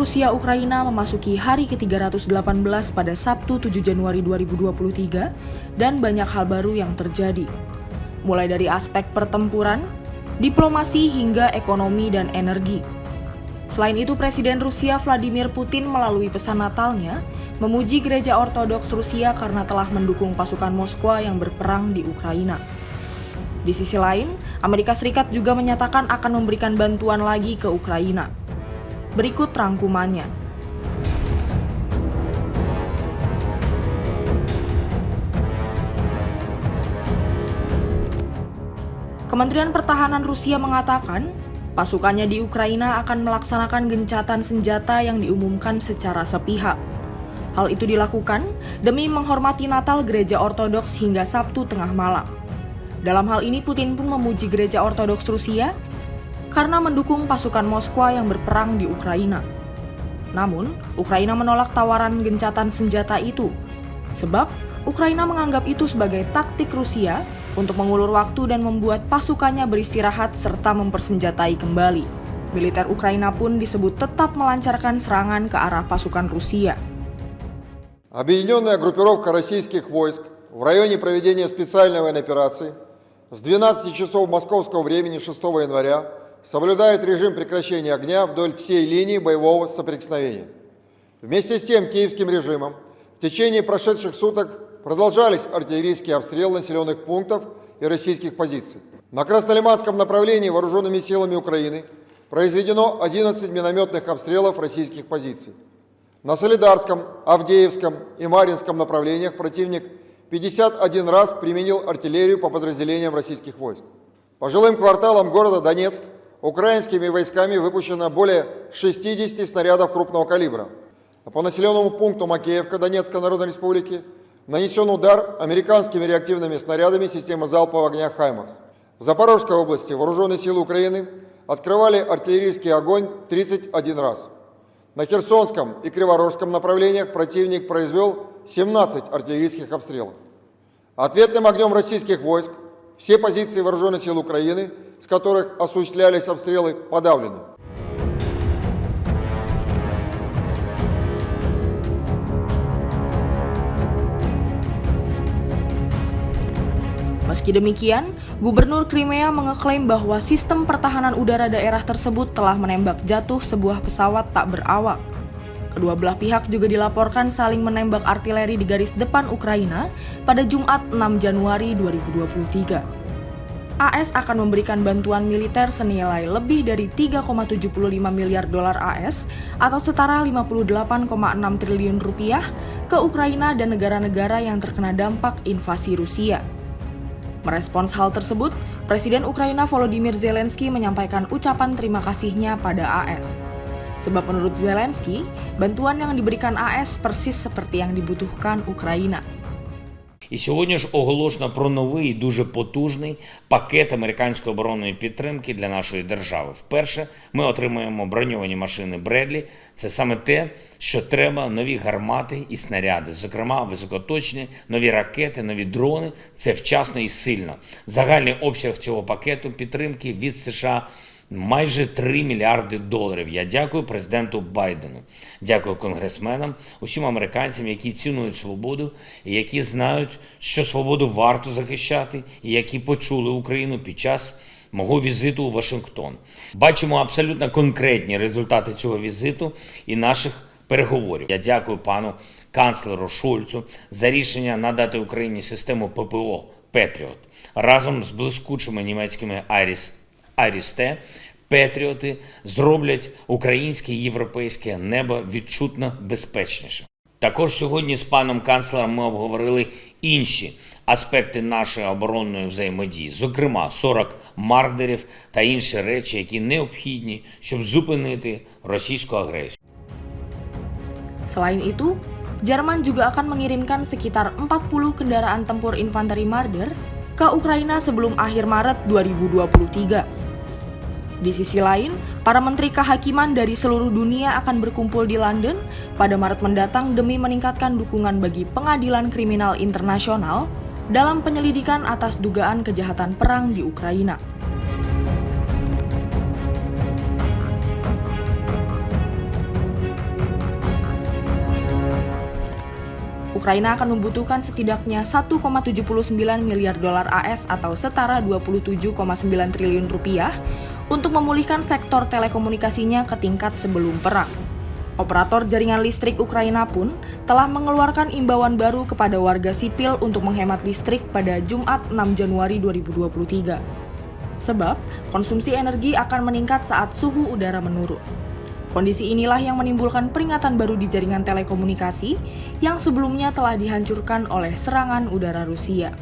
Rusia-Ukraina memasuki hari ke-318 pada Sabtu 7 Januari 2023 dan banyak hal baru yang terjadi. Mulai dari aspek pertempuran, diplomasi hingga ekonomi dan energi. Selain itu, Presiden Rusia Vladimir Putin melalui pesan Natalnya memuji Gereja Ortodoks Rusia karena telah mendukung pasukan Moskwa yang berperang di Ukraina. Di sisi lain, Amerika Serikat juga menyatakan akan memberikan bantuan lagi ke Ukraina. Berikut rangkumannya. Kementerian Pertahanan Rusia mengatakan, pasukannya di Ukraina akan melaksanakan gencatan senjata yang diumumkan secara sepihak. Hal itu dilakukan demi menghormati Natal Gereja Ortodoks hingga Sabtu tengah malam. Dalam hal ini, Putin pun memuji Gereja Ortodoks Rusia karena mendukung pasukan Moskwa yang berperang di Ukraina. Namun, Ukraina menolak tawaran gencatan senjata itu, sebab Ukraina menganggap itu sebagai taktik Rusia untuk mengulur waktu dan membuat pasukannya beristirahat serta mempersenjatai kembali. Militer Ukraina pun disebut tetap melancarkan serangan ke arah pasukan Rusia. Объединенная группировка российских войск в районе проведения специальной военной операции с 12 часов московского времени 6 января соблюдает режим прекращения огня вдоль всей линии боевого соприкосновения. Вместе с тем киевским режимом в течение прошедших суток продолжались артиллерийские обстрелы населенных пунктов и российских позиций. На Краснолиманском направлении вооруженными силами Украины произведено 11 минометных обстрелов российских позиций. На Солидарском, Авдеевском и Марьинском направлениях противник 51 раз применил артиллерию по подразделениям российских войск. По жилым кварталам города Донецк украинскими войсками выпущено более 60 снарядов крупного калибра. А по населенному пункту Макеевка Донецкой Народной Республики нанесен удар американскими реактивными снарядами системы залпового огня «Хаймарс». В Запорожской области вооруженные силы Украины открывали артиллерийский огонь 31 раз. На Херсонском и Криворожском направлениях противник произвел 17 артиллерийских обстрелов. Ответным огнем российских войск все позиции вооруженных сил Украины, с которых осуществлялись обстрелы, подавлены. Meski demikian, Gubernur Crimea mengeklaim bahwa sistem pertahanan udara daerah tersebut telah menembak jatuh sebuah pesawat tak berawak. Kedua belah pihak juga dilaporkan saling menembak artileri di garis depan Ukraina pada Jumat 6 Januari 2023. AS akan memberikan bantuan militer senilai lebih dari 3,75 miliar dolar AS atau setara 58,6 triliun rupiah ke Ukraina dan negara-negara yang terkena dampak invasi Rusia. Merespons hal tersebut, Presiden Ukraina Volodymyr Zelensky menyampaikan ucapan terima kasihnya pada AS. Sebab menurut Zelensky, bantuan yang diberikan AS persis seperti yang dibutuhkan Ukraina. І сьогодні ж оголошено про новий дуже потужний пакет американської оборонної підтримки для нашої держави. Вперше ми отримаємо броньовані машини Бредлі. Це саме те, що треба: нові гармати і снаряди, зокрема високоточні, нові ракети, нові дрони. Це вчасно і сильно. Загальний обсяг цього пакету підтримки від США – майже 3 мільярди доларів. Я дякую президенту Байдену, дякую конгресменам, усім американцям, які цінують свободу, і які знають, що свободу варто захищати, і які почули Україну під час мого візиту у Вашингтон. Бачимо абсолютно конкретні результати цього візиту і наших переговорів. Я дякую пану канцлеру Шольцу за рішення надати Україні систему ППО «Петріот». Разом з блискучими німецькими Арісте Петріоти зроблять українське і європейське небо відчутно безпечніше. Також сьогодні з паном канцлером ми обговорили інші аспекти нашої оборонної взаємодії, зокрема 40 мардерів та інші речі, які необхідні, щоб зупинити російську агресію. Selain itu, Jerman juga akan mengirimkan sekitar 40 kendaraan tempur infanteri Marder ke Ukraina sebelum akhir Maret 2023. Di sisi lain, para menteri kehakiman dari seluruh dunia akan berkumpul di London pada Maret mendatang demi meningkatkan dukungan bagi pengadilan kriminal internasional dalam penyelidikan atas dugaan kejahatan perang di Ukraina. Ukraina akan membutuhkan setidaknya 1,79 miliar dolar AS atau setara 27,9 triliun rupiah untuk memulihkan sektor telekomunikasinya ke tingkat sebelum perang. Operator jaringan listrik Ukraina pun telah mengeluarkan imbauan baru kepada warga sipil untuk menghemat listrik pada Jumat 6 Januari 2023. Sebab, konsumsi energi akan meningkat saat suhu udara menurun. Kondisi inilah yang menimbulkan peringatan baru di jaringan telekomunikasi yang sebelumnya telah dihancurkan oleh serangan udara Rusia.